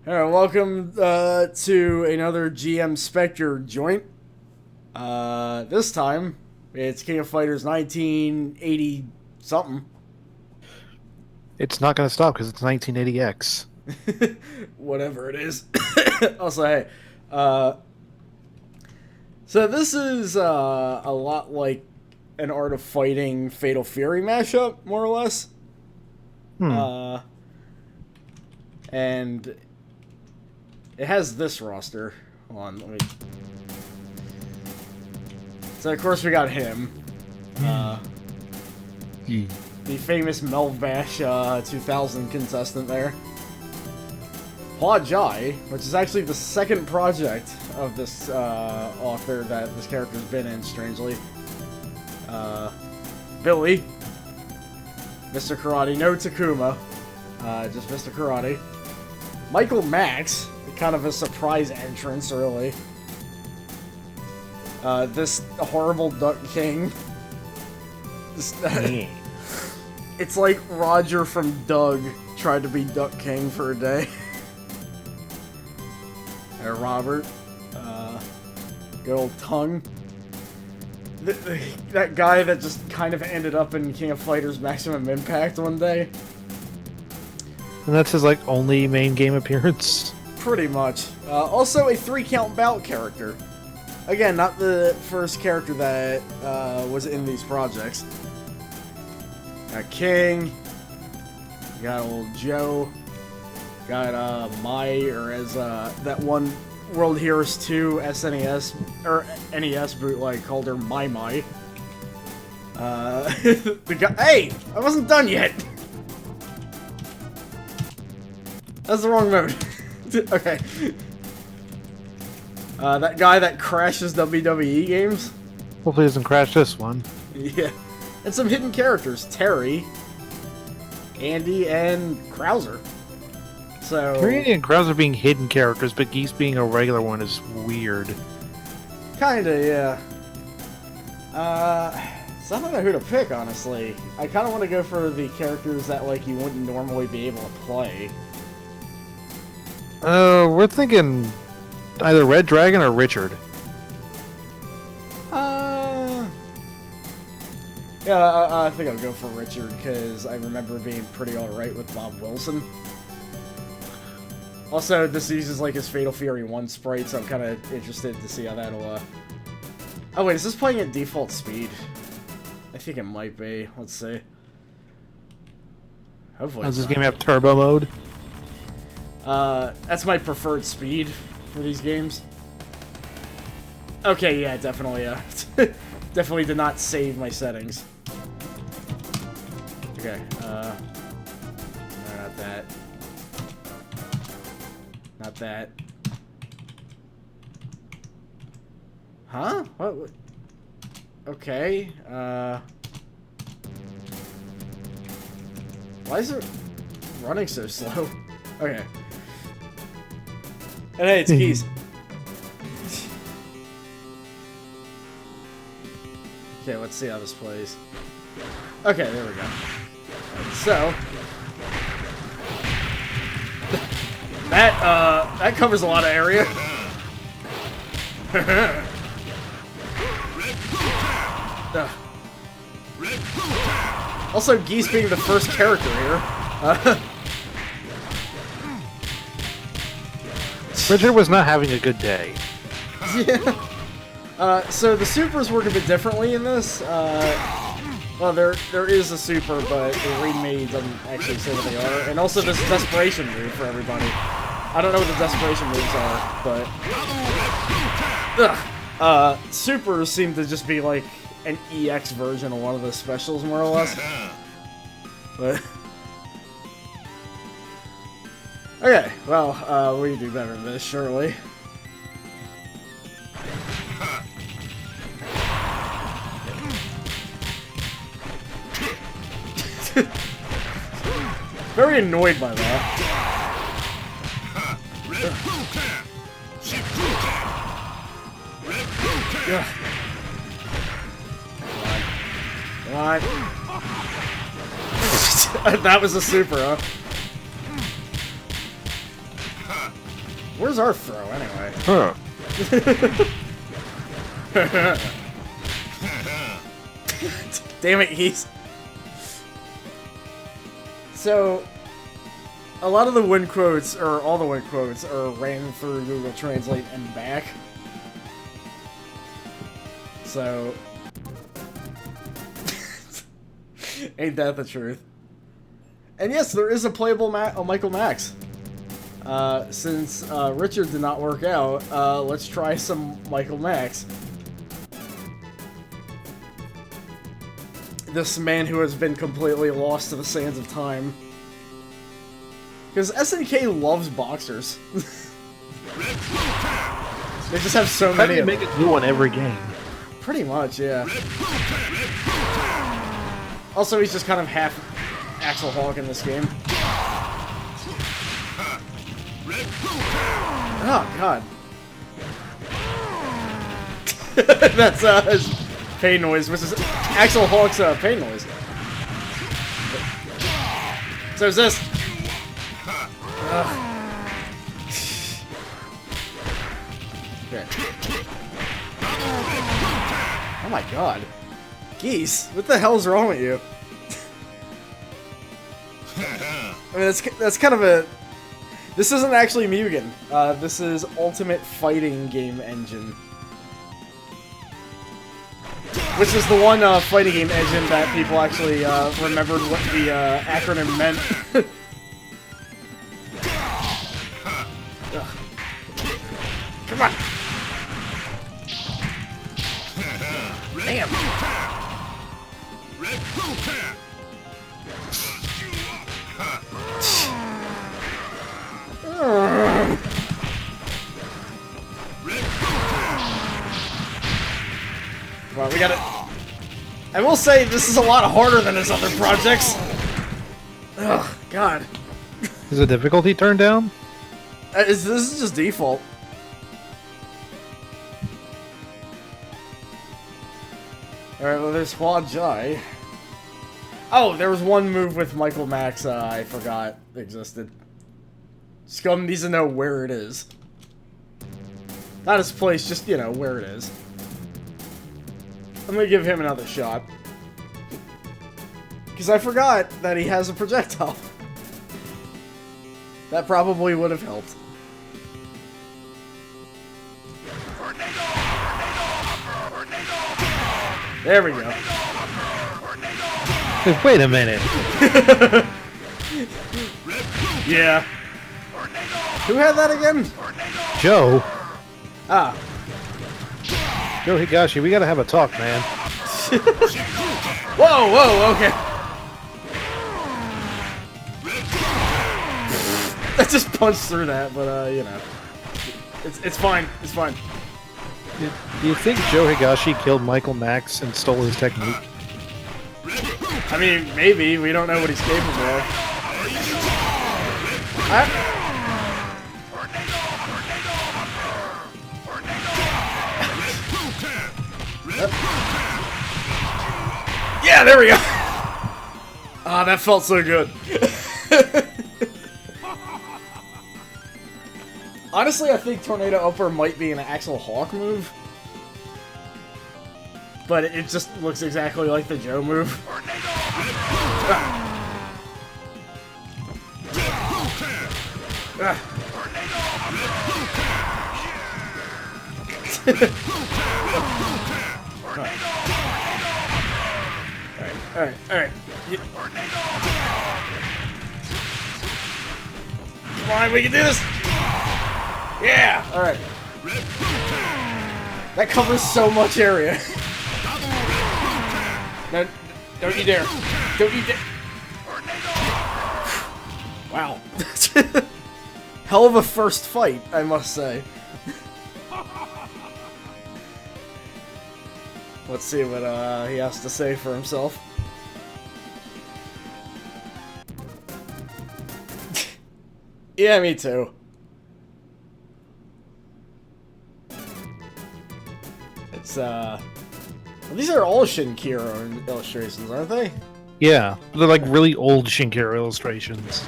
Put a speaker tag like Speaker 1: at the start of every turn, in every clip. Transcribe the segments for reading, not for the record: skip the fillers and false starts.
Speaker 1: Alright, welcome to another GM Spectre joint. This time, it's King of Fighters 1980 something.
Speaker 2: It's not going to stop because it's 1980X.
Speaker 1: Whatever it is. Also, hey, so this is a lot like an Art of Fighting Fatal Fury mashup, more or less. And it has this roster. Hold on, let me. So of course we got him. The famous Melvstream 2000 contestant there. Hua Jai, which is actually the second project of this author that this character's been in, strangely. Billy. Mr. Karate, no Takuma. Just Mr. Karate. Michael Max, kind of a surprise entrance, really. This horrible Duck King. It's like Roger from Doug tried to be Duck King for a day. And Robert. Good old Tongue. That guy that just kind of ended up in King of Fighters Maximum Impact one day.
Speaker 2: And that's his, like, only main game appearance?
Speaker 1: Pretty much. Also a 3-count bout character. Again, not the first character that was in these projects. Got King. Got old Joe. Got Mai, or as that one World Heroes 2 SNES, or NES bootleg called her Mai Mai. The guy, hey! I wasn't done yet! That's the wrong mode. Okay. That guy that crashes WWE games?
Speaker 2: Hopefully he doesn't crash this one.
Speaker 1: Yeah. And some hidden characters. Terry, Andy, and Krauser. So...
Speaker 2: Terry and Krauser being hidden characters, but Geese being a regular one is weird.
Speaker 1: Kinda, yeah. So I don't know who to pick, honestly. I kinda want to go for the characters that, like, you wouldn't normally be able to play.
Speaker 2: We're thinking either Red Dragon or Richard.
Speaker 1: Yeah, I think I'll go for Richard, because I remember being pretty alright with Bob Wilson. Also, this uses, like, his Fatal Fury 1 sprite, so I'm kind of interested to see how that'll, Oh, wait, is this playing at default speed? I think it might be. Let's see. Hopefully.
Speaker 2: Does this game have turbo mode?
Speaker 1: That's my preferred speed for these games. Okay, yeah, definitely, definitely did not save my settings. Okay, no, not that. Not that. Huh? What? Okay, why is it running so slow? Okay. And hey, it's Keys. Okay, let's see how this plays. Okay, there we go. Right, so that covers a lot of area. Also, Geese being the first character here.
Speaker 2: Richard was not having a good day.
Speaker 1: Yeah. So the supers work a bit differently in this. Well, there is a super, but the readme doesn't actually say what they are. And also, there's a desperation move for everybody. I don't know what the desperation moves are, but supers seem to just be like an EX version of one of the specials, more or less. But okay, well, we can do better than this, surely. Very annoyed by that. Come on. That was a super, huh? Where's our throw, anyway?
Speaker 2: Huh.
Speaker 1: Damn it, he's... So, a lot of the win quotes, or all the win quotes, are ran through Google Translate and back. So... Ain't that the truth? And yes, there is a playable Michael Max. Since Richard did not work out, let's try some Michael Max. This man who has been completely lost to the sands of time. Because SNK loves boxers. They just have so many.
Speaker 2: How do you make a new one every game?
Speaker 1: Pretty much, yeah. Also, he's just kind of half Axel Hawk in this game. Oh, God. That's his pain noise, which is Axel Hawk's pain noise. So is this. Okay. Oh my God. Geese, what the hell's wrong with you? I mean, that's kind of a... This isn't actually Mugen. This is Ultimate Fighting Game Engine. Which is the one fighting game engine that people actually remembered what the acronym meant. Come on! Damn! Well, we gotta... I will say, this is a lot harder than his other projects. Ugh, God.
Speaker 2: Is the difficulty turned down?
Speaker 1: This is just default. Alright, well, there's Hua Jai. Oh, there was one move with Michael Max I forgot existed. Scum needs to know where it is. Not his place, just, you know, where it is. I'm gonna give him another shot. Because I forgot that he has a projectile. That probably would have helped. There we go.
Speaker 2: Wait a minute.
Speaker 1: Yeah. Who had that again?
Speaker 2: Joe.
Speaker 1: Ah.
Speaker 2: Joe Higashi, we gotta have a talk, man.
Speaker 1: Whoa, whoa, okay. I just punched through that, but, you know. It's fine. It's fine.
Speaker 2: Do you think Joe Higashi killed Michael Max and stole his technique?
Speaker 1: I mean, maybe. We don't know what he's capable of. Yeah, there we go. Ah, that felt so good. Honestly, I think Tornado Upper might be an Axel Hawk move. But it just looks exactly like the Joe move. Alright. Come on, we can do this! Yeah! Alright. That covers so much area. No, don't you dare. Don't you dare. Wow. Hell of a first fight, I must say. Let's see what he has to say for himself. Yeah, me too. It's, well, these are all Shinkiro illustrations, aren't they?
Speaker 2: Yeah, they're like really old Shinkiro illustrations.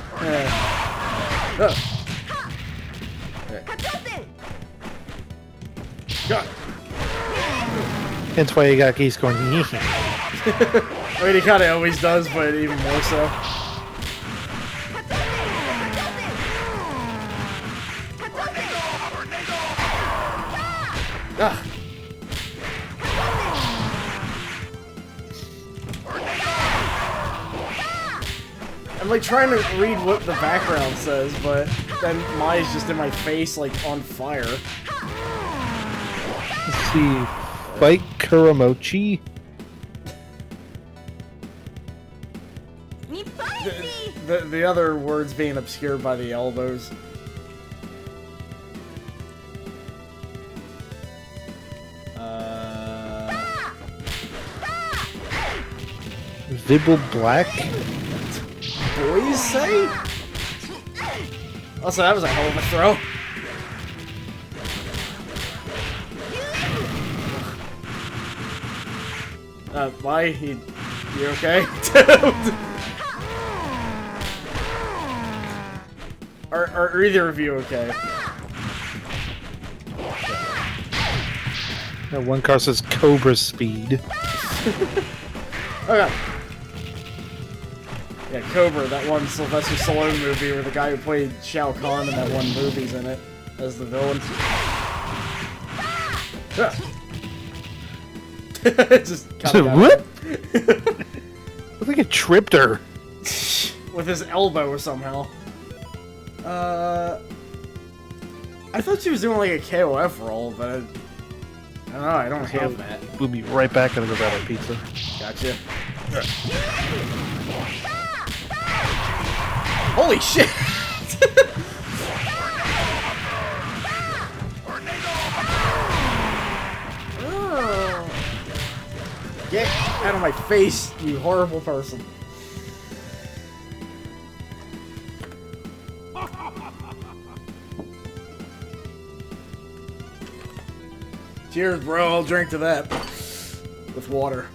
Speaker 2: Hence why you got Geese going.
Speaker 1: I mean, he kind of always does, but even more so. Ah. I'm like trying to read what the background says, but then Mai's just in my face, like on fire.
Speaker 2: Let's see. Fight Kuramochi.
Speaker 1: The other words being obscured by the elbows.
Speaker 2: Vibble Black.
Speaker 1: Boys say? Also, that was a hell of a throw. Why? You okay? Are either of you okay?
Speaker 2: That one car says Cobra Speed.
Speaker 1: Okay. Yeah, Cobra, that one Sylvester Stallone movie where the guy who played Shao Kahn in that one movie's in it as the villain. Just
Speaker 2: What? I think it tripped her.
Speaker 1: with his elbow somehow. I thought she was doing like a KOF roll, but I don't know, I don't have that.
Speaker 2: We'll be right back and go grab our pizza.
Speaker 1: Gotcha. Holy shit! Oh. Get out of my face, you horrible person. Cheers, bro. I'll drink to that. With water.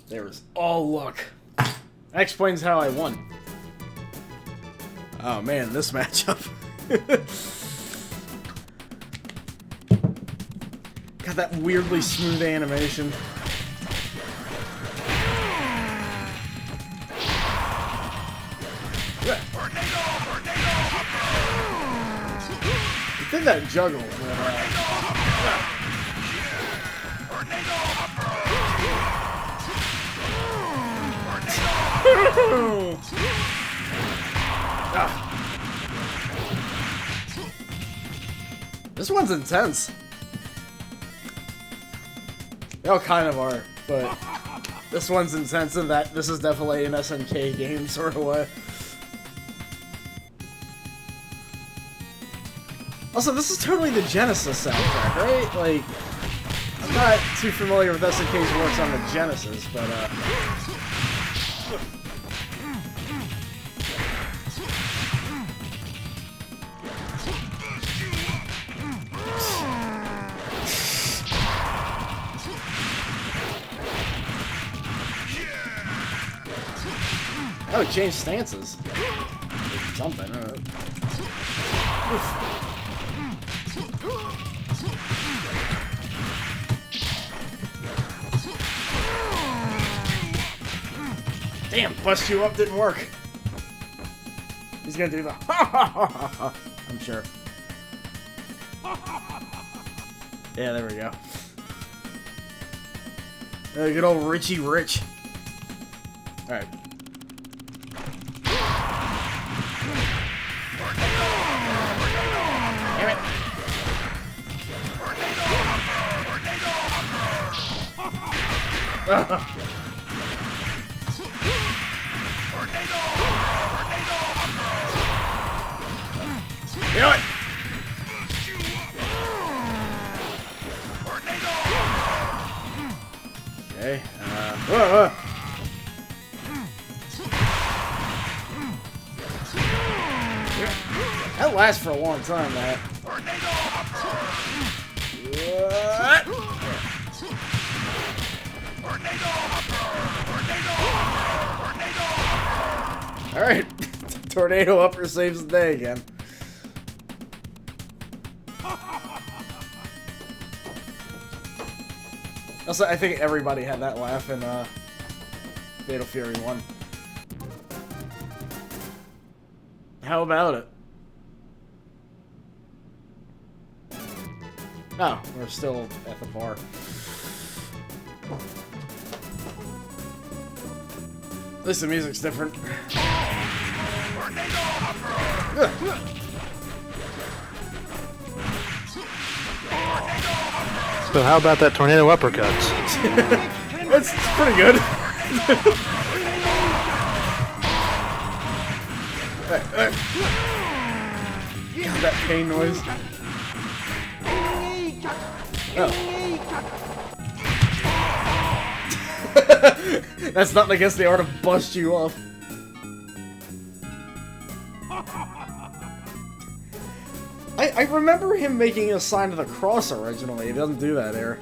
Speaker 1: There was all luck. That explains how I won. Oh man, this matchup. Got that weirdly smooth animation. I did that juggle. This one's intense. They all kind of are, but this one's intense in that this is definitely an SNK game sort of way. Also, this is totally the Genesis soundtrack, right? Like, I'm not too familiar with SNK's works on the Genesis, but oh, it changed stances. Something, I don't know. Damn, bust you up didn't work. He's gonna do the ha ha ha ha ha, I'm sure. Yeah, there we go. Good old Richie Rich. Alright. Damn it. You know it. Okay. That lasts for a long time, man. Alright. Tornado upper saves the day again. Also, I think everybody had that laugh in Fatal Fury 1. How about it? Oh, we're still at the bar. At least the music's different.
Speaker 2: So how about that tornado uppercut?
Speaker 1: It's pretty good. That pain noise. Oh. That's nothing against the art of bust you up. I remember him making a sign of the cross originally. He doesn't do that here.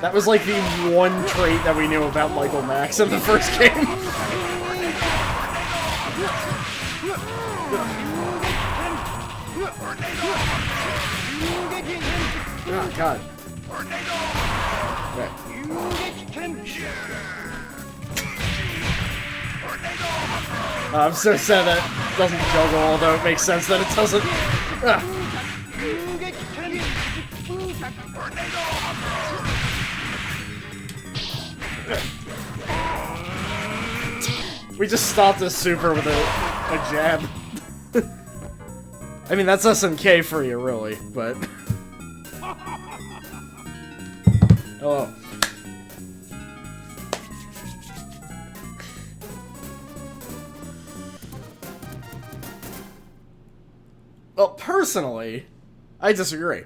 Speaker 1: That was like the one trait that we knew about Michael Max in the first game. Oh, God. Okay. I'm so sad that it doesn't juggle, although it makes sense that it doesn't. We just stopped a super with a jab. I mean, that's SNK for you, really, but... Oh. Well, personally, I disagree.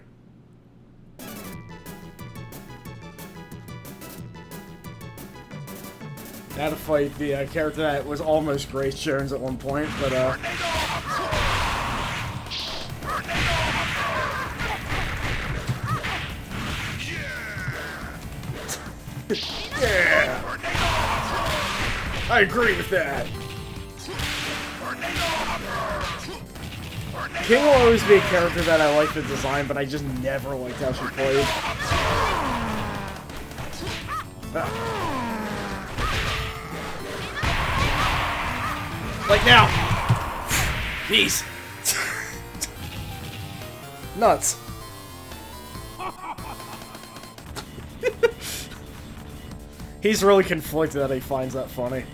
Speaker 1: I had to fight the character that was almost Grace Jones at one point, but yeah! I agree with that! King will always be a character that I like the design, but I just never liked how she played. Like now! Jeez! Nuts. He's really conflicted that he finds that funny.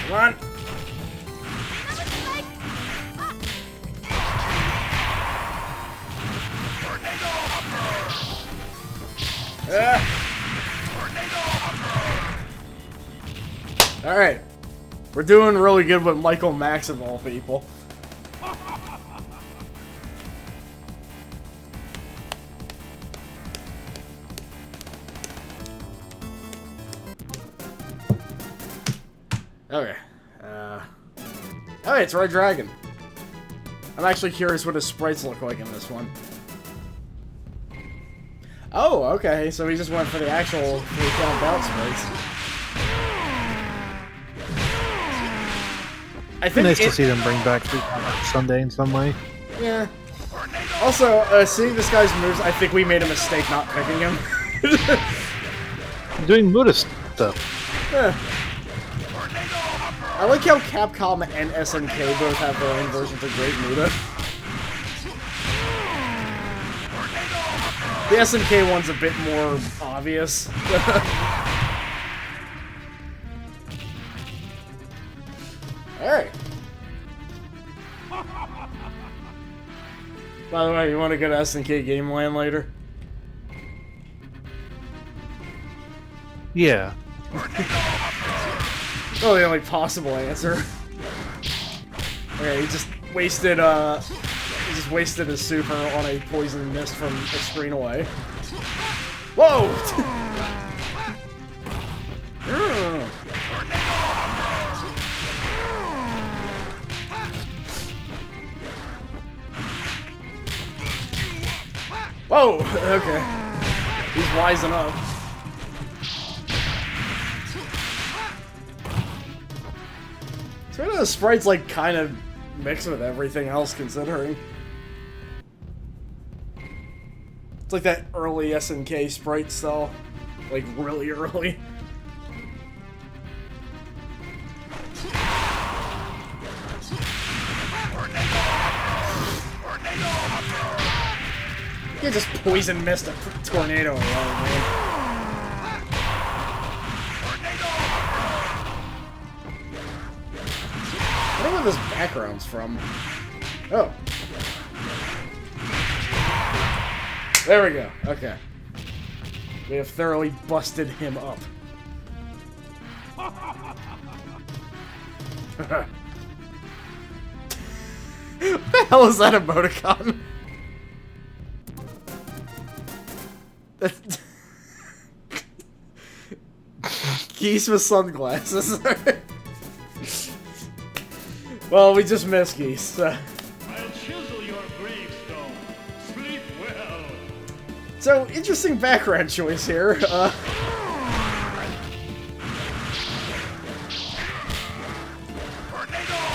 Speaker 1: Come on! Alright. We're doing really good with Michael Max of all people. Okay. Oh, it's Red Dragon. I'm actually curious what his sprites look like in this one. Oh, okay, so he just went for the actual 3-count bout sprites. I think
Speaker 2: nice to see them bring back Sunday in some way.
Speaker 1: Yeah. Also, seeing this guy's moves, I think we made a mistake not picking him.
Speaker 2: Doing Muda stuff.
Speaker 1: Yeah. I like how Capcom and SNK both have their own versions of Great Muda. The SNK one's a bit more obvious. Alright. By the way, you want to go to SNK Game Land later?
Speaker 2: Yeah.
Speaker 1: Oh, the only possible answer. Okay, he just wasted his super on a poison mist from a screen away. Whoa! Whoa! Okay. He's wising up. So the sprite's like kind of mixed with everything else considering. It's like that early SNK sprite style. Like really early. You can't just poison mist a tornado around, man. I don't know where this background's from. Oh. There we go. Okay. We have thoroughly busted him up. What the hell is that emoticon? Geese with sunglasses. Well, we just missed Geese. So.
Speaker 3: I'll chisel your gravestone. Sleep well.
Speaker 1: So, interesting background choice here.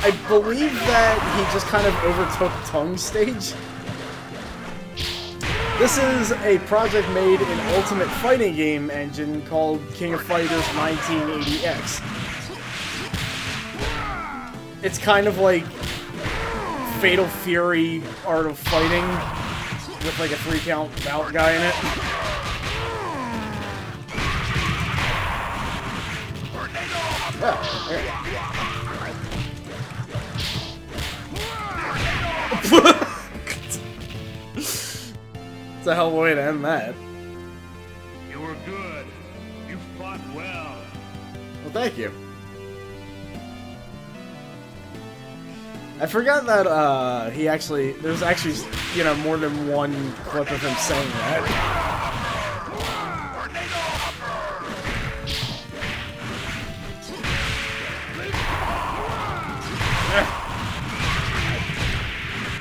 Speaker 1: I believe that he just kind of overtook Tongue's stage. This is a project made in Ultimate Fighting Game Engine called King of Fighters 1980X. It's kind of like Fatal Fury Art of Fighting with like a 3-count bout guy in it. Oh, there. It's a hell of a way to end that.
Speaker 3: You were good. You fought well.
Speaker 1: Well, thank you. I forgot that, there's actually, you know, more than one clip of him saying that.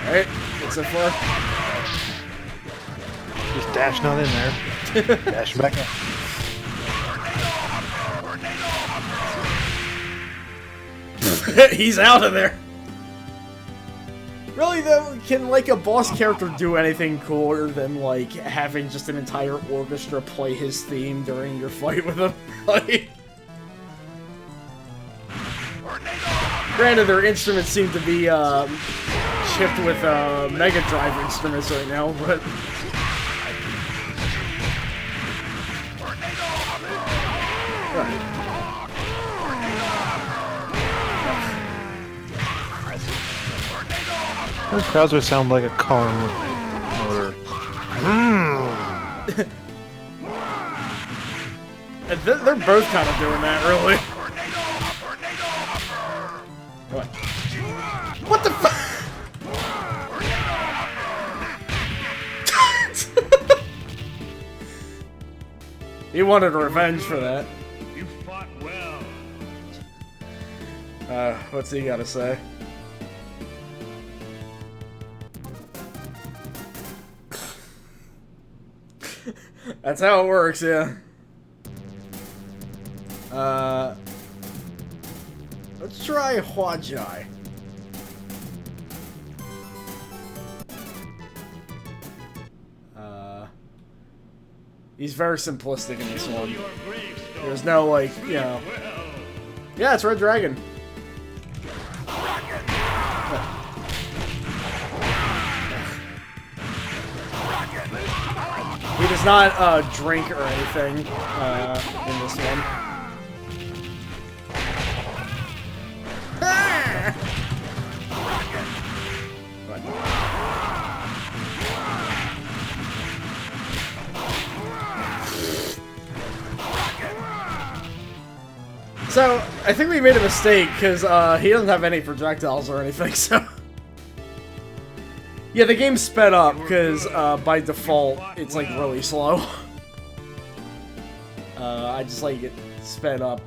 Speaker 1: Alright, what's it for?
Speaker 2: Just dashing on in there. Dashing back up.
Speaker 1: He's out of there. Really though, can like a boss character do anything cooler than like having just an entire orchestra play his theme during your fight with him? Like, granted, their instruments seem to be chipped with Mega Drive instruments right now, but.
Speaker 2: Those crowds would sound like a car motor.
Speaker 1: They're both kind of doing that, really. What? What the fuck? He wanted revenge for that.
Speaker 3: You fought well.
Speaker 1: What's he gotta say? That's how it works, yeah. Let's try Huajai. He's very simplistic in this one. There's no, like, you know... Yeah, it's Red Dragon. He does not drink or anything in this one. So, I think we made a mistake, because he doesn't have any projectiles or anything, so... Yeah, the game's sped up, because by default, it's like really slow. I just like it sped up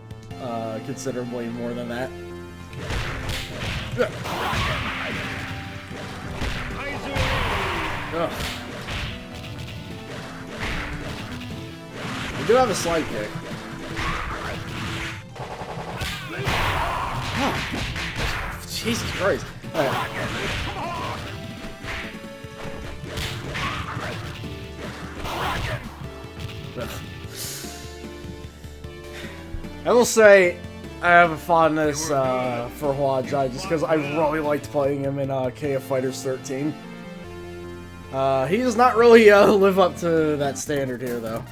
Speaker 1: considerably more than that. Ugh. You do have a slide kick. Oh. Jesus Christ. Alright. I will say, I have a fondness for Huajai just because I really liked playing him in KF Fighters 13. He does not really live up to that standard here, though.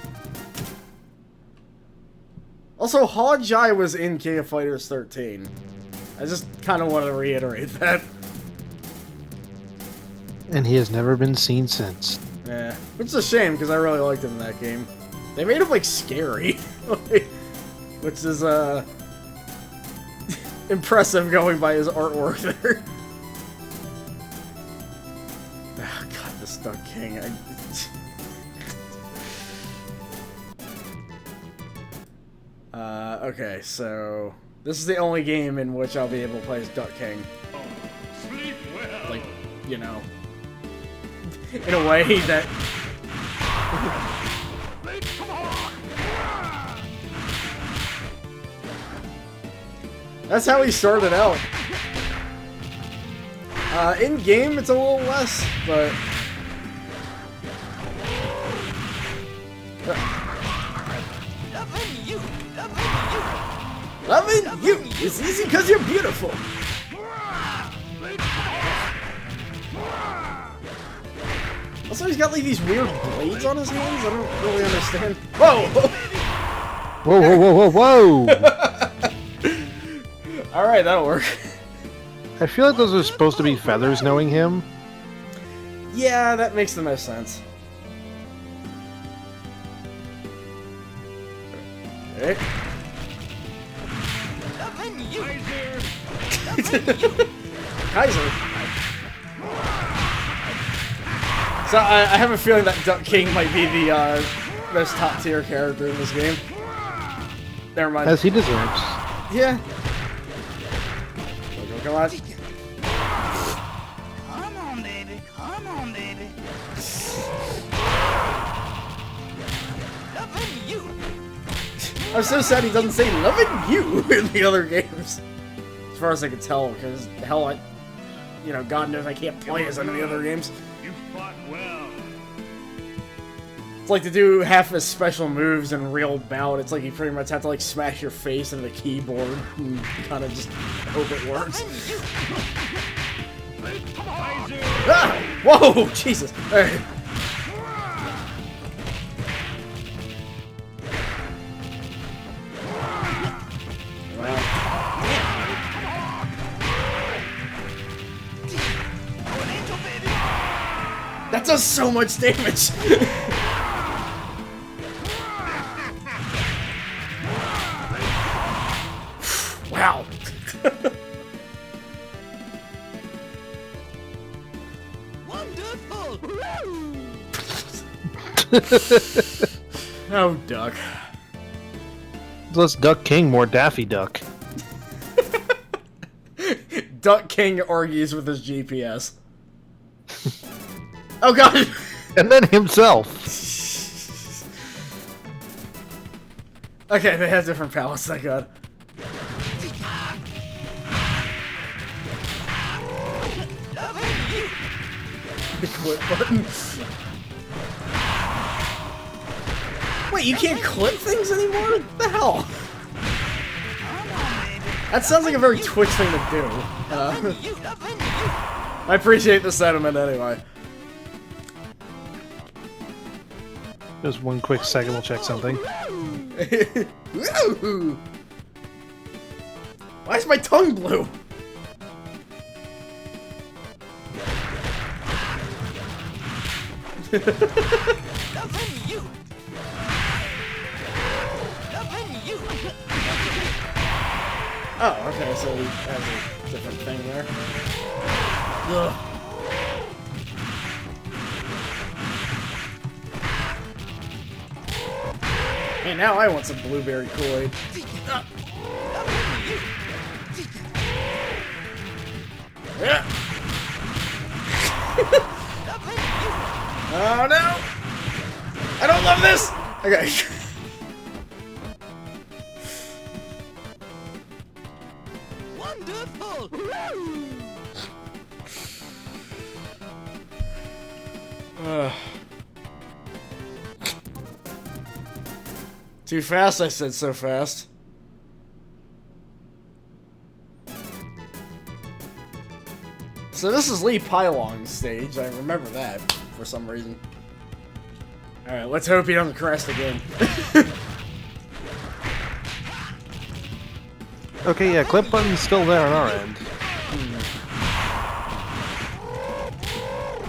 Speaker 1: Also, Huajai was in KF Fighters 13. I just kind of want to reiterate that.
Speaker 2: And he has never been seen since.
Speaker 1: Yeah, which is a shame because I really liked him in that game. They made him like scary, which is impressive going by his artwork there. Oh god, this Duck King. Okay, so this is the only game in which I'll be able to play as Duck King.
Speaker 3: Sleep well.
Speaker 1: Like, you know, in a way that. That's how he started out. In game, it's a little less, but. Loving you is easy because you're beautiful. Also, he's got like these weird blades on his hands. I don't really understand. Whoa!
Speaker 2: Whoa, whoa, whoa, whoa, whoa!
Speaker 1: Alright, that'll work.
Speaker 2: I feel like those are supposed to be feathers, knowing him.
Speaker 1: Yeah, that makes the most sense. Okay. Kaiser. So I have a feeling that Duck King might be the most top tier character in this game. Never mind.
Speaker 2: As he deserves.
Speaker 1: Yeah. Come on.
Speaker 4: Come on, baby. Come on, baby. Loving you.
Speaker 1: I'm so sad he doesn't say "loving you" in the other games. As far as I can tell, because hell, God knows I can't play as any of the other games.
Speaker 3: You fought well.
Speaker 1: It's like to do half his special moves in real bout. It's like you pretty much have to like smash your face into the keyboard and kind of just hope it works. Ah! Whoa! Jesus! Alright. That does so much damage! Wow!
Speaker 4: Wonderful.
Speaker 1: Oh, Duck.
Speaker 2: Less Duck King, more Daffy Duck.
Speaker 1: Duck King argues with his GPS. Oh god!
Speaker 2: And then himself.
Speaker 1: Okay, they have different palettes, thank god. The quit button. Wait, you can't clip things anymore? What the hell? That sounds like a very Twitch thing to do. I appreciate the sentiment anyway.
Speaker 2: Just one quick second, we'll check something.
Speaker 1: Woo! Why is my tongue blue? Oh, okay, so he has a different thing there. Ugh. Hey, now I want some blueberry Kool-Aid. Oh no! I don't love this! Okay. Too fast, I said so fast. So this is Lee Pylong's stage, I remember that for some reason. Alright, let's hope he doesn't crash the game.
Speaker 2: Okay, yeah, clip button's still there on our end.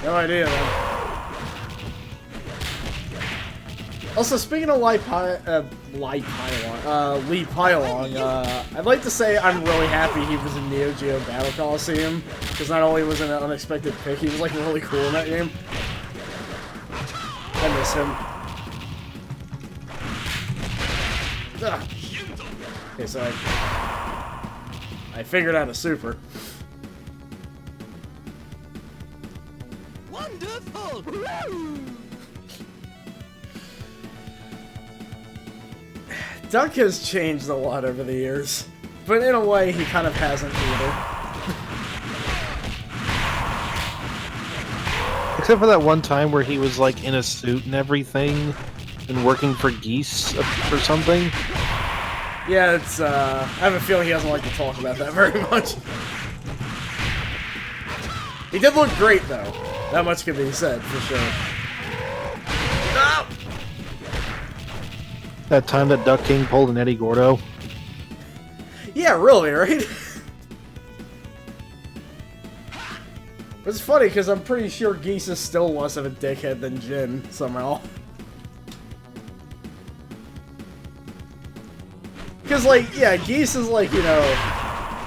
Speaker 1: No idea, though. Also, speaking of Lee Pylong, I'd like to say I'm really happy he was in Neo Geo Battle Coliseum, because not only was it an unexpected pick, he was like really cool in that game. I miss him. Ugh. Okay, so I figured out a super.
Speaker 4: Wonderful!
Speaker 1: Duck has changed a lot over the years, but in a way he kind of hasn't either.
Speaker 2: Except for that one time where he was like in a suit and everything, and working for Geese or something.
Speaker 1: Yeah, it's, I have a feeling he doesn't like to talk about that very much. He did look great, though. That much can be said, for sure. No!
Speaker 2: That time that Duck King pulled an Eddie Gordo.
Speaker 1: Yeah, really, right? It's funny, because I'm pretty sure Geese is still less of a dickhead than Jin, somehow. Because, like, yeah, Geese is, like, you know,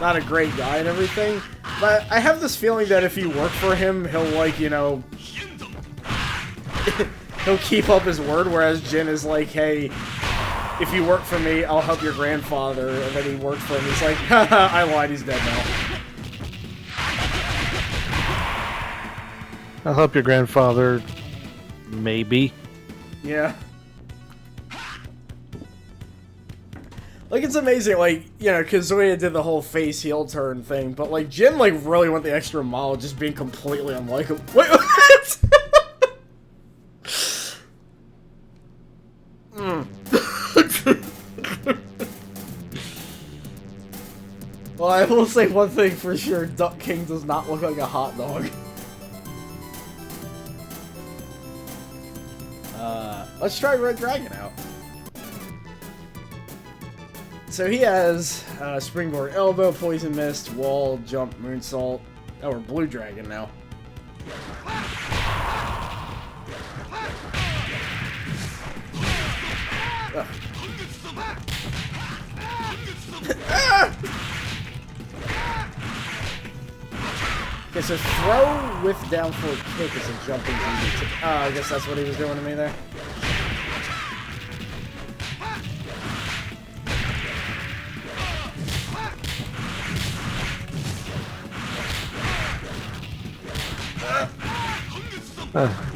Speaker 1: not a great guy and everything, but I have this feeling that if you work for him, he'll, like, you know, he'll keep up his word, whereas Jin is like, hey, if you work for me, I'll help your grandfather, and then he worked for him, he's like, haha, I lied, he's dead now.
Speaker 2: I'll help your grandfather, maybe.
Speaker 1: Yeah. Like, it's amazing, like, you know, Kazuya did the whole face heel turn thing, but, like, Jin, like, really went the extra mile just being completely unlikable. Wait, what? Well, I will say one thing for sure, Duck King does not look like a hot dog. Let's try Red Dragon out. So he has Springboard Elbow, Poison Mist, Wall, Jump, Moonsault. Oh, we're Blue Dragon now. Okay, so throw with down forward kick is a jumping DD. I guess that's what he was doing to me there.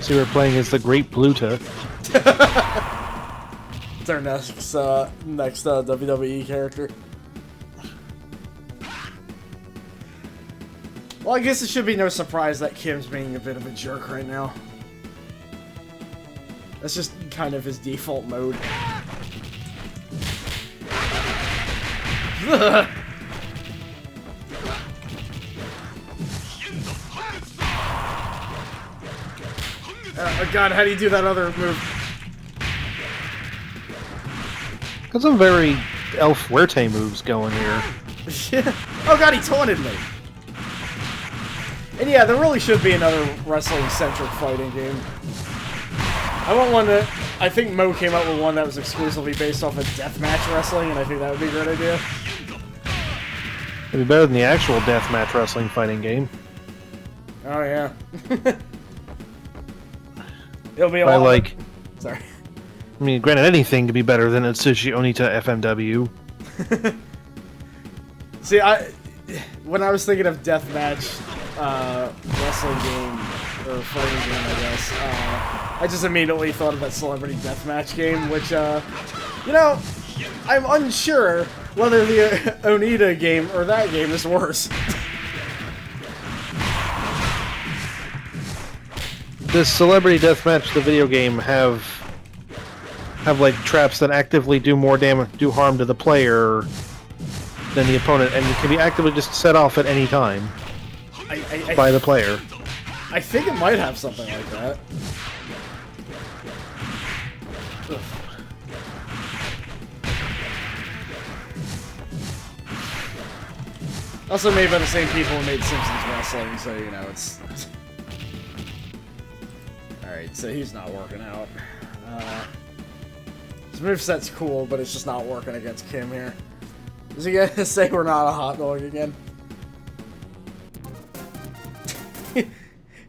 Speaker 2: So we're playing as the Great Pluta.
Speaker 1: It's our next WWE character. Well, I guess it should be no surprise that Kim's being a bit of a jerk right now. That's just kind of his default mode. Oh god, how do you do that other move?
Speaker 2: Got some very El Fuerte moves going here.
Speaker 1: Yeah. Oh god, he taunted me! And yeah, there really should be another wrestling-centric fighting game. I want one that... I think Mo came up with one that was exclusively based off of deathmatch wrestling, and I think that would be a great idea.
Speaker 2: It'd be better than the actual deathmatch wrestling fighting game.
Speaker 1: Oh yeah. It'll be a lot
Speaker 2: like...
Speaker 1: Sorry.
Speaker 2: I mean, granted, anything could be better than Atsushi Onita FMW.
Speaker 1: See, when I was thinking of deathmatch wrestling game, or fighting game, I guess, I just immediately thought of that celebrity deathmatch game, which, you know, I'm unsure whether the Onita game or that game is worse.
Speaker 2: This Celebrity Deathmatch, the video game, have like traps that actively do more damage, do harm to the player than the opponent, and it can be actively just set off at any time by the player.
Speaker 1: I think it might have something like that. Ugh. Also made by the same people who made Simpsons Wrestling, so you know it's. Alright, so he's not working out. His moveset's cool, but it's just not working against Kim here. Is he gonna say we're not a hot dog again? You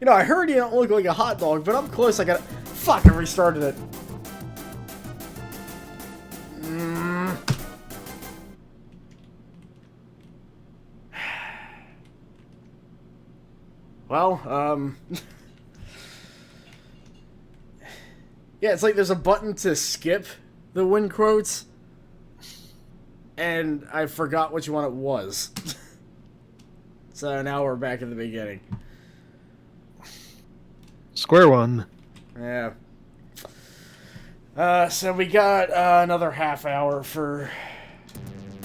Speaker 1: know, I heard you don't look like a hot dog, but I'm close. I got. Fuck! I restarted it. Well, yeah, it's like there's a button to skip the win quotes, and I forgot which one it was. So now we're back at the beginning.
Speaker 2: Square one.
Speaker 1: Yeah. So we got another half hour for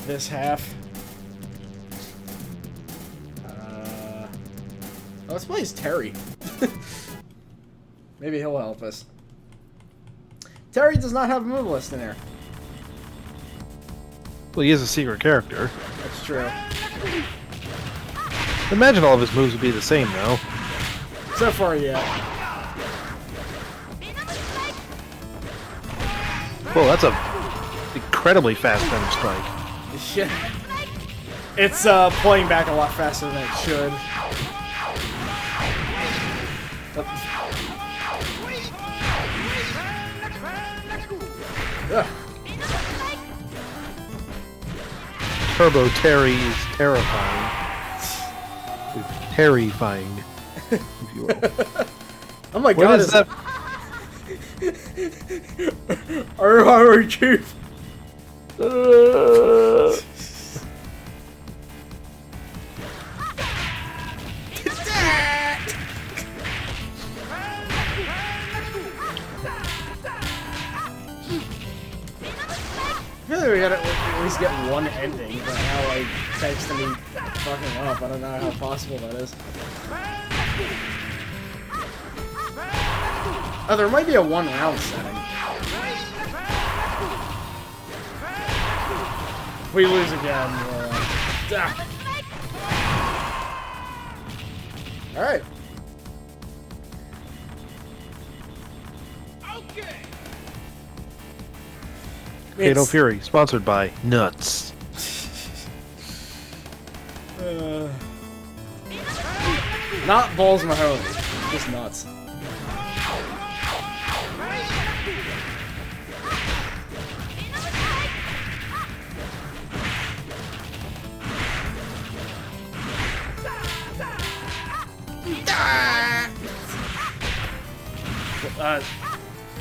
Speaker 1: this half. Let's play as Terry. Maybe he'll help us. Terry does not have a move list in there.
Speaker 2: Well, he is a secret character.
Speaker 1: That's true.
Speaker 2: Imagine all of his moves would be the same, though.
Speaker 1: So far, yeah.
Speaker 2: Well, that's a incredibly fast venom strike.
Speaker 1: Yeah. It's playing back a lot faster than it should. Ugh.
Speaker 2: Turbo Terry is terrifying. Terrifying, if you will.
Speaker 1: Oh my
Speaker 2: What
Speaker 1: god,
Speaker 2: is that?
Speaker 1: Our chief. I feel like we gotta at least get one ending, but now like texting me fucking up. I don't know how possible that is. Oh, there might be a 1 round setting. If we lose again, alright.
Speaker 2: Fatal Fury, sponsored by Nuts.
Speaker 1: Not Balls Mahoney, just Nuts.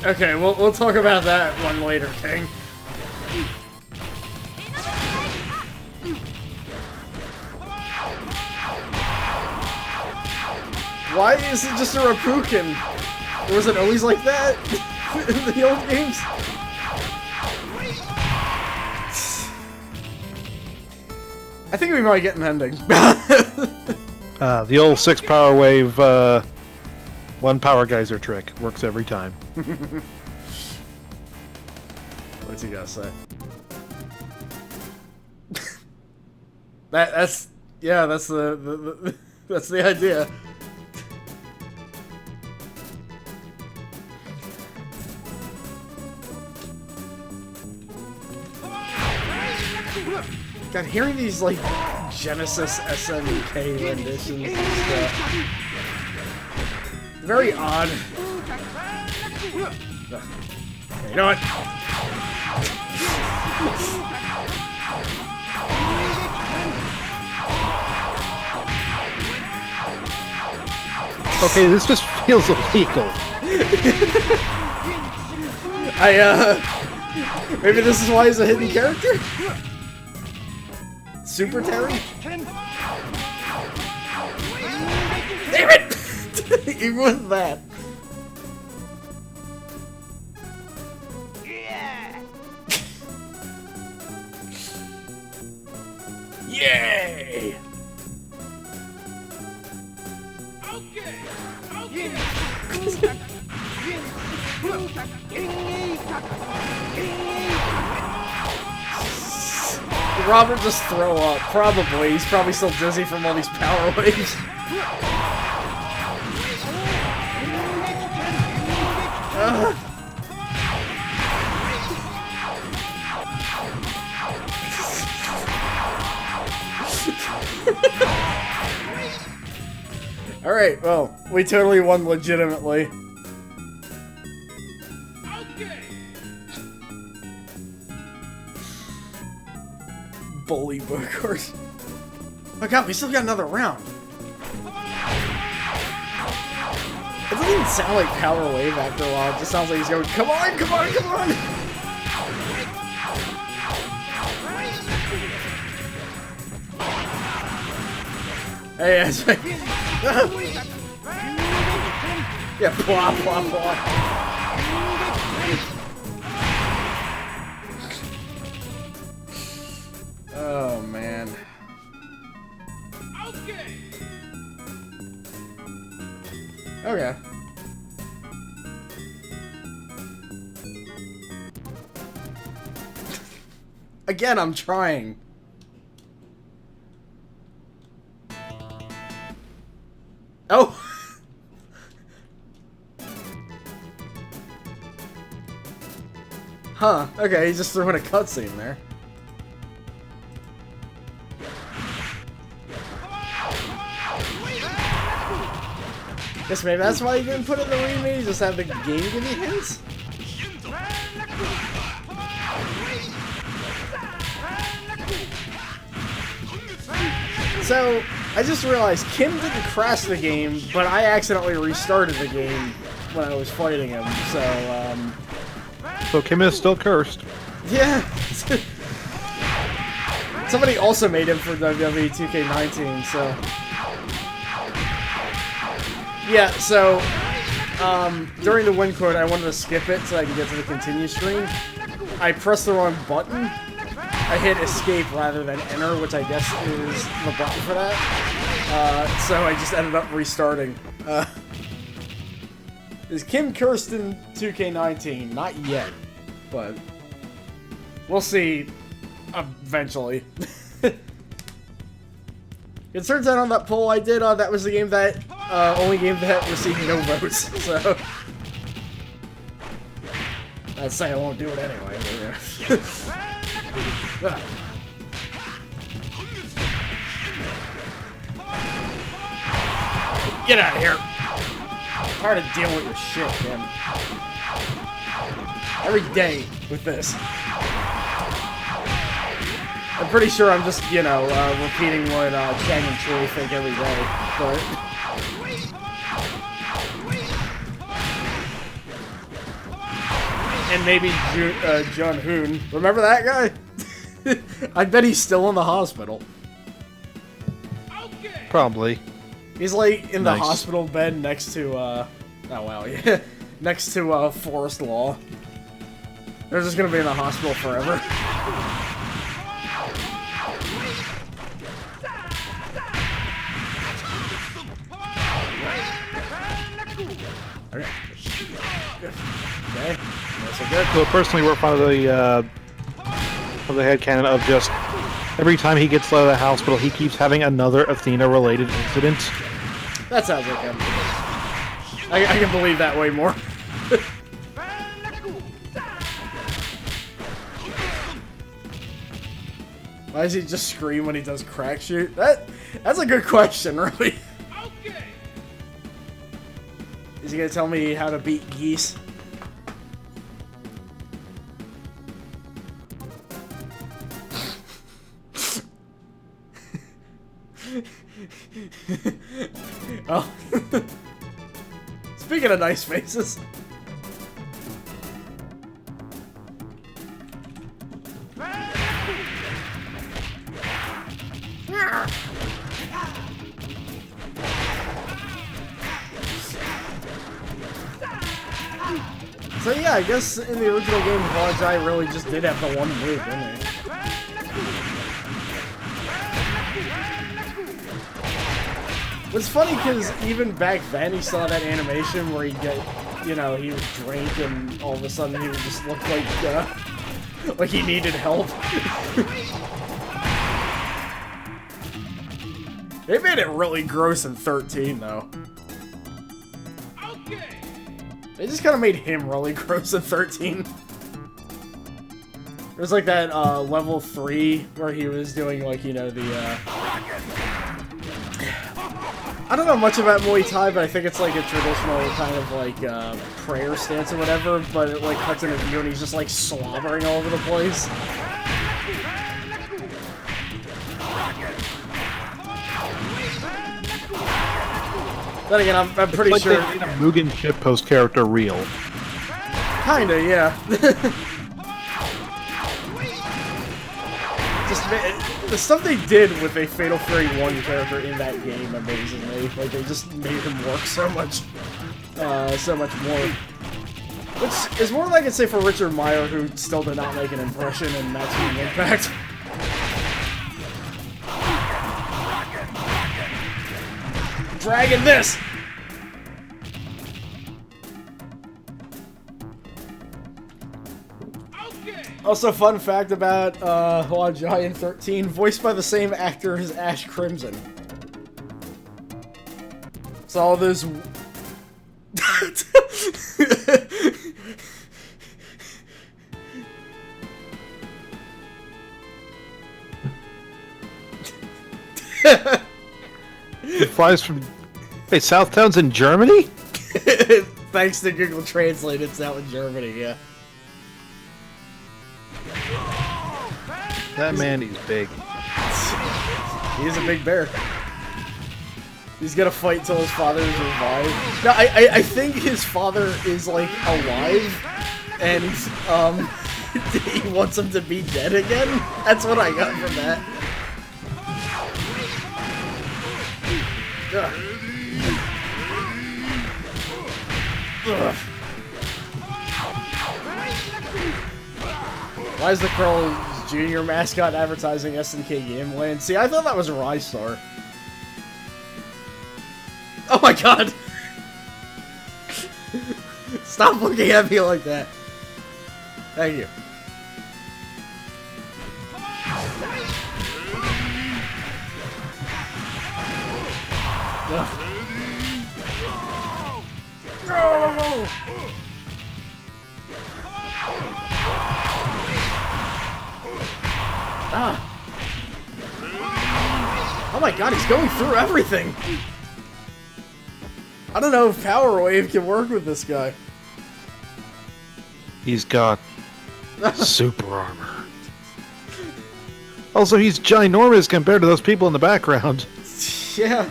Speaker 1: Okay, we'll talk about that one later, King. Why is it just a Rapukin? Or was it always like that in the old games? I think we might get an ending.
Speaker 2: The old 6 power wave, 1 power geyser trick works every time.
Speaker 1: What's he gotta say? that's the that's the idea. God, hearing these like Genesis SNK renditions and stuff. Very odd. Okay, you know what?
Speaker 2: Okay, this just feels illegal.
Speaker 1: Maybe this is why he's a hidden character? Super Terry? Damn it! Even with that. Robert just throw up? Probably. He's probably still dizzy from all these power waves. Alright, well, we totally won legitimately. Bully bogard. Oh god, we still got another round. It doesn't even sound like Power Wave after a while. It just sounds like he's going, come on, come on, come on! Hey, that's right. Yeah, blah, blah, blah. Oh, man. Okay. Again, I'm trying. Oh! Huh, okay, he just threw in a cutscene there. Guess maybe that's why you didn't put it in the remake, you just have the game give you hints? So, I just realized Kim didn't crash the game, but I accidentally restarted the game when I was fighting him, so,
Speaker 2: So Kim is still cursed.
Speaker 1: yeah. Somebody also made him for WWE 2K19, so... Yeah, so, during the win quote, I wanted to skip it so I could get to the continue screen. I pressed the wrong button. I hit escape rather than enter, which I guess is the button for that. So I just ended up restarting. Is Kim cursed in 2K19? Not yet, but we'll see eventually. It turns out on that poll I did, that was the game that, only game that received no votes, so. I'd say I won't do it anyway, but yeah. Get out of here! I'm tired of dealing with your shit, man. Every day with this. I'm pretty sure I'm just, you know, repeating what Chang and Troy think every day, but... And maybe Jun Hoon. Remember that guy? I bet he's still in the hospital.
Speaker 2: Probably.
Speaker 1: He's like in the
Speaker 2: Nice.
Speaker 1: hospital bed next to oh wow, yeah. Next to Forest Law. They're just gonna be in the hospital forever. Okay. Okay. That's a good.
Speaker 2: So personally, we're part of the headcanon of just every time he gets out of the hospital, he keeps having another Athena-related incident.
Speaker 1: That sounds like him. I can believe that way more. Why does he just scream when he does crack shoot? That's a good question, really. Is he gonna tell me how to beat geese? Oh. Speaking of nice faces. So yeah, I guess in the original game, Vajai really just did have the one move, didn't he? What's funny, because even back then, he saw that animation where he'd get, you know, he would drink and all of a sudden he would just look like he needed help. They made it really gross in 13, though.
Speaker 3: Okay.
Speaker 1: They just kind of made him really gross in 13. There's like that level 3 where he was doing like, you know, the I don't know much about Muay Thai, but I think it's like a traditional kind of like prayer stance or whatever, but it like cuts in a view and he's just like slobbering all over the place. Then again, I'm pretty
Speaker 2: like
Speaker 1: sure...
Speaker 2: they made a Mugen shitpost character real.
Speaker 1: Kinda, yeah. Just the stuff they did with a Fatal Fury 1 character in that game amazes me. Like, they just made him work so much more. Which is more than I can say for Richard Meyer, who still did not make an impression in Maximum Impact. Dragon this! Also, fun fact about Hua Jai in 13, voiced by the same actor as Ash Crimson. So all those...
Speaker 2: It flies from... Wait, Southtown's in Germany?
Speaker 1: Thanks to Google Translate, it's now in Germany, yeah.
Speaker 2: That man, he's big.
Speaker 1: He is a big bear. He's gonna fight till his father is revived. No, I think his father is, like, alive, and, he wants him to be dead again? That's what I got from that. Ugh. Ugh. Why is the Carl's Jr. mascot advertising SNK Gameland? See, I thought that was a Rystar. Oh my god! Stop looking at me like that. Thank you. Ugh. No! Ah. Oh my god, he's going through everything! I don't know if Power Wave can work with this guy.
Speaker 2: He's got super armor. Also, he's ginormous compared to those people in the background.
Speaker 1: Yeah.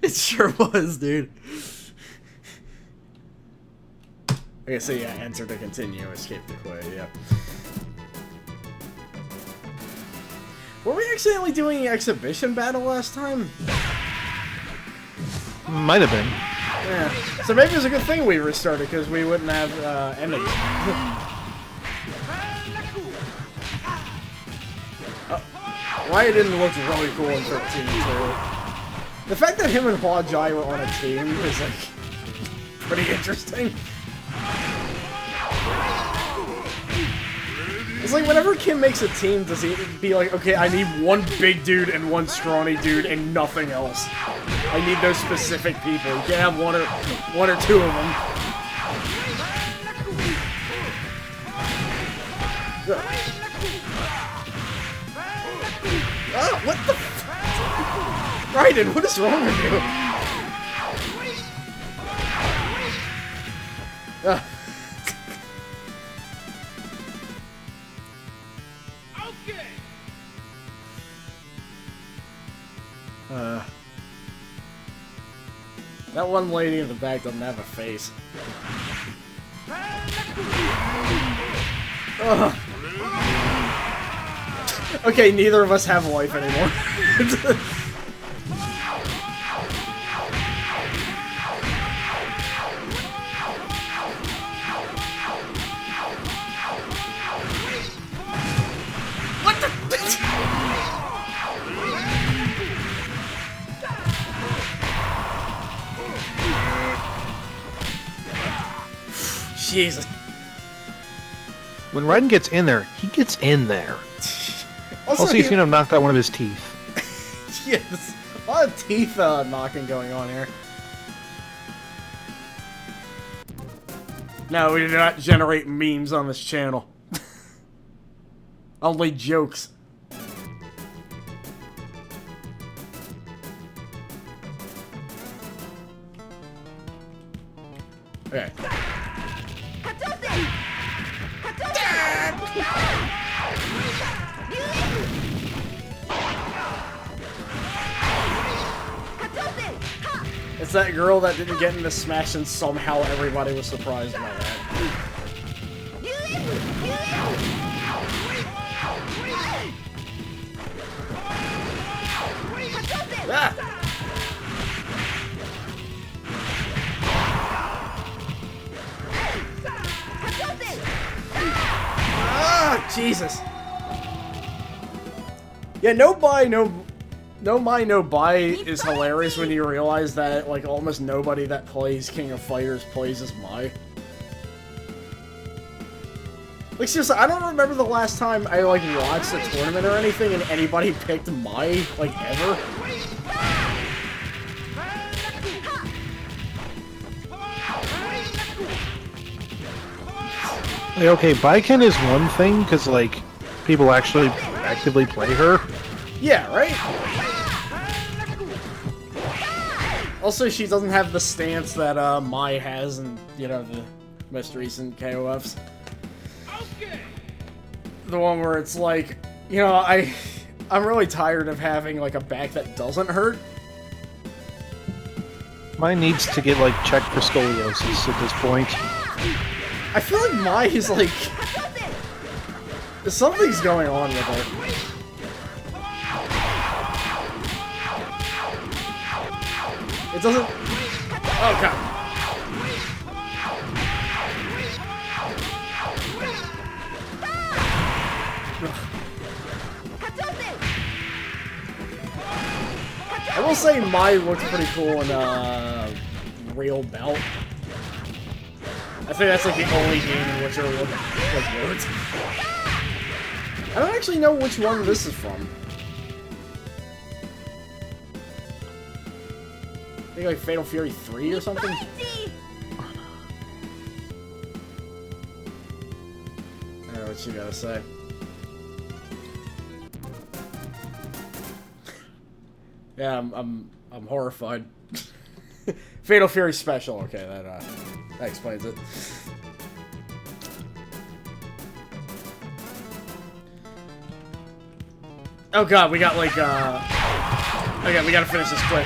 Speaker 1: It sure was, dude. Okay, so yeah, enter to continue, escape to quit, yeah. Were we accidentally doing an exhibition battle last time?
Speaker 2: Might have been.
Speaker 1: Yeah. So maybe it was a good thing we restarted, because we wouldn't have enemies. Why didn't look really cool in 13 too. The fact that him and Hua Jai were on a team is like pretty interesting. It's like whenever Kim makes a team, does he be like, okay, I need one big dude and one scrawny dude and nothing else. I need those specific people. You can't have one or two of them. Oh, what the f- Raiden, what is wrong with you? That one lady in the back doesn't have a face. Ugh. Okay, neither of us have life anymore. What the? Jesus.
Speaker 2: When Raiden gets in there, he gets in there. Also, you seen him knocked out one of his teeth.
Speaker 1: Yes, a lot of teeth knocking going on here. No, we do not generate memes on this channel. Only jokes. Okay. It's that girl that didn't get into Smash and somehow everybody was surprised by that. Ah! Ah, Jesus. Yeah, no buy is hilarious when you realize that, like, almost nobody that plays King of Fighters plays as Mai. Like, seriously, I don't remember the last time I, like, watched a tournament or anything and anybody picked Mai, like, ever.
Speaker 2: Like, okay, Baiken is one thing, because, like, people actually actively play her.
Speaker 1: Yeah, right? Also, she doesn't have the stance that Mai has in, you know, the most recent KOFs. The one where it's like, you know, I'm really tired of having, like, a back that doesn't hurt.
Speaker 2: Mine needs to get, like, checked for scoliosis at this point.
Speaker 1: I feel like Mai is, like... something's going on with her. It doesn't... Oh, God. I will say Mai looks pretty cool in Real Belt. I think that's like the only game in which her look like works. I don't actually know which one this is from. I think like Fatal Fury 3 or something? I don't know what you gotta say. Yeah, I'm horrified. Fatal Fury Special, okay, that explains it. Oh god, we got like okay, we gotta finish this quick.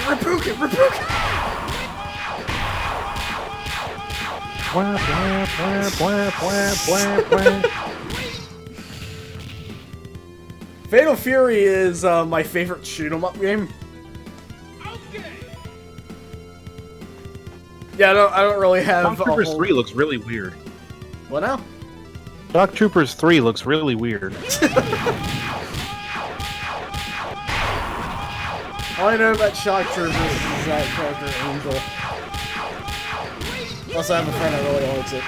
Speaker 1: Repuke it! Fatal Fury is my favorite shoot-'em-up game. Yeah, I don't really have.
Speaker 2: Shock Troopers 3 looks really weird.
Speaker 1: What now?
Speaker 2: Shock Troopers 3 looks really weird.
Speaker 1: All I know about Shock Troopers is that character Angel. Also, I have a friend that really likes it.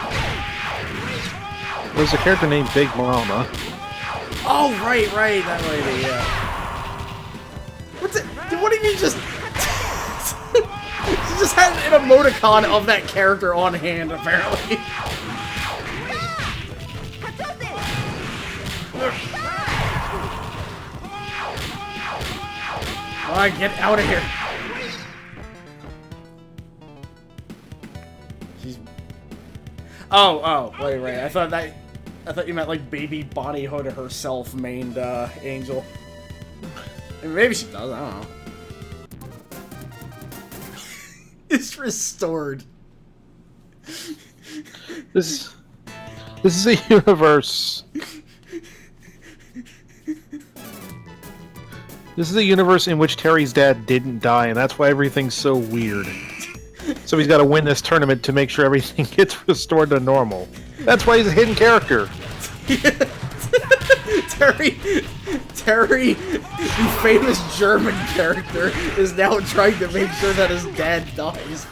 Speaker 2: There's a character named Big Mama.
Speaker 1: Oh, right, that lady, yeah. What's it? What do you mean just... She just had an emoticon of that character on hand, apparently. Alright, get out of here. She's... Oh, wait. I thought you meant like baby Bonnie Hood herself mained Angel. I mean, maybe she does, I don't know. It's restored.
Speaker 2: This is a universe. This is a universe in which Terry's dad didn't die, and that's why everything's so weird. So he's got to win this tournament to make sure everything gets restored to normal. That's why he's a hidden character.
Speaker 1: Terry, the famous German character, is now trying to make sure that his dad dies.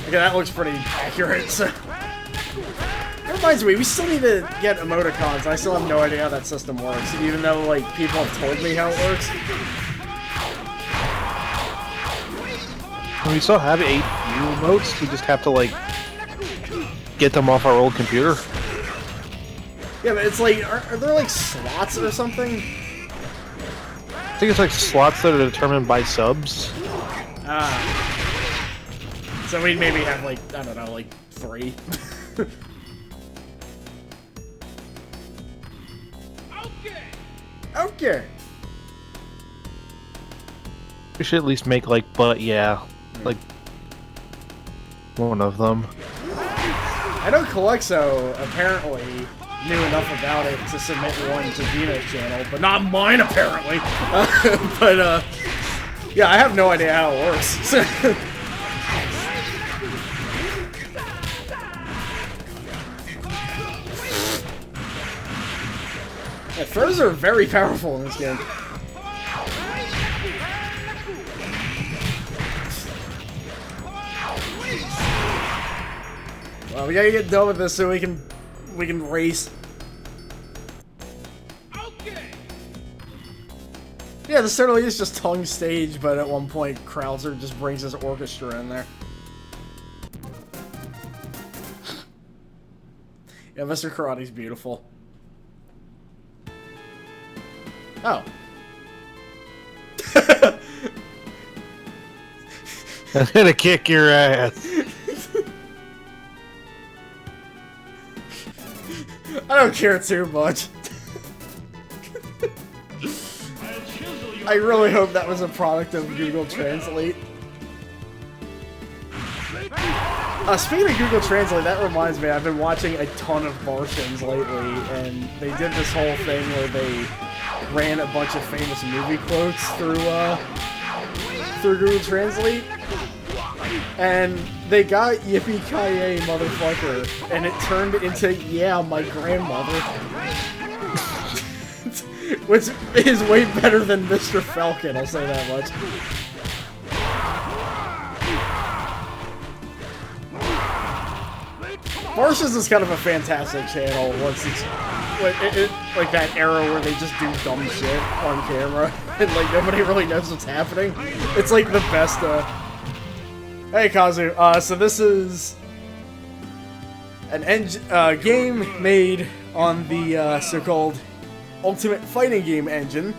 Speaker 1: Okay, that looks pretty accurate. So. That reminds me, we still need to get emoticons. I still have no idea how that system works, even though, like, people have told me how it works.
Speaker 2: We still have 8 view emotes, we just have to, like, get them off our old computer.
Speaker 1: Yeah, but it's like, are there, like, slots or something?
Speaker 2: I think it's, like, slots that are determined by subs.
Speaker 1: Ah. So we'd maybe have, like, I don't know, like, 3. Okay.
Speaker 2: We should at least make, like, but yeah, like, one of them.
Speaker 1: I know Calexo apparently knew enough about it to submit one to Dina's channel, but not mine apparently. Yeah, I have no idea how it works. Yeah, throws are very powerful in this game. Well, we gotta get done with this so we can race. Yeah, this certainly is just tongue stage, but at one point Krauser just brings his orchestra in there. Yeah, Mr. Karate's beautiful. Oh.
Speaker 2: I'm gonna kick your ass.
Speaker 1: I don't care too much. I really hope that was a product of Google Translate. Speaking of Google Translate, that reminds me, I've been watching a ton of Martians lately, and they did this whole thing where they ran a bunch of famous movie quotes through Google Translate, and they got yippee-ki-yay motherfucker, and it turned into yeah, my grandmother. Which is way better than Mr. Falcon, I'll say that much. Martians is kind of a fantastic channel once it's like that era where they just do dumb shit on camera and like nobody really knows what's happening. It's like the best. Hey Kazu, so this is an game made on the so-called Ultimate Fighting Game engine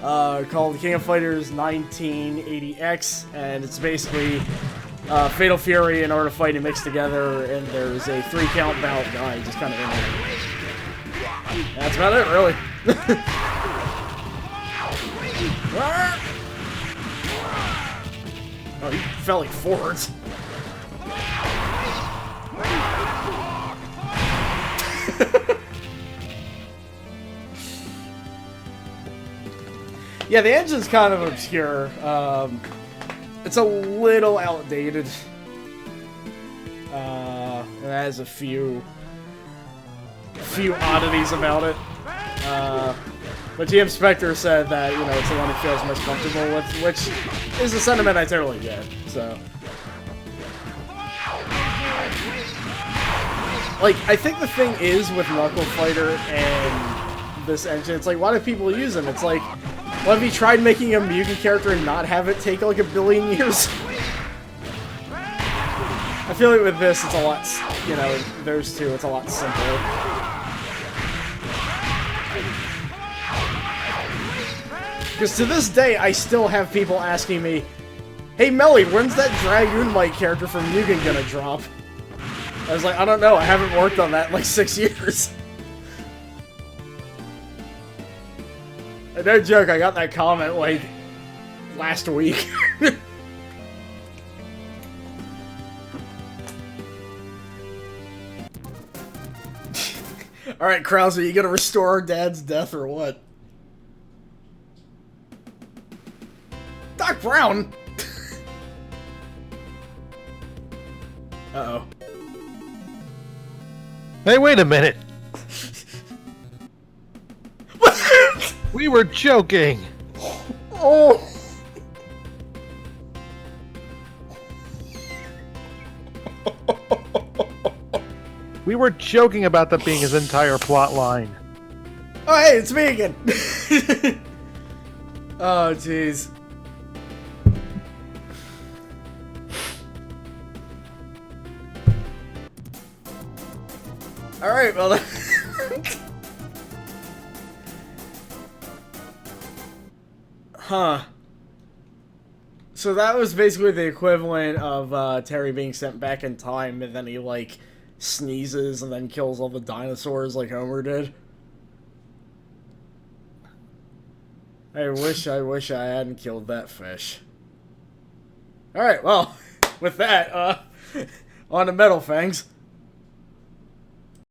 Speaker 1: called King of Fighters 1980X, and it's basically Fatal Fury and Art of Fighting mixed together, and there's a 3-count bout guy just kind of in there. That's about it, really. Oh, he fell like forwards. Yeah, the engine's kind of obscure. It's a little outdated. It has a few oddities about it. But gmspectre said that, you know, it's the one he feels most comfortable with, which is a sentiment I totally get, so. Like, I think the thing is with Knuckle Fighter and this engine, it's like, why do people use them? It's like, well, have you tried making a Mugen character and not have it take like 1 billion years? I feel like with this, it's a lot, you know, those two, it's a lot simpler. Because to this day, I still have people asking me, hey Melly, when's that Dragoon Mike character from Mugen gonna drop? I was like, I don't know, I haven't worked on that in like 6 years. And no joke, I got that comment like last week. Alright, Krause, you gonna restore our dad's death or what? Doc Brown! Uh-oh.
Speaker 2: Hey, wait a minute. We were joking.
Speaker 1: Oh!
Speaker 2: We were joking about that being his entire plot line.
Speaker 1: Oh, hey, it's me again! Oh, jeez. Alright, well then. Huh. So that was basically the equivalent of Terry being sent back in time, and then he, like, sneezes and then kills all the dinosaurs like Homer did. I wish I hadn't killed that fish. Alright, well, with that, on to Metal Fangs.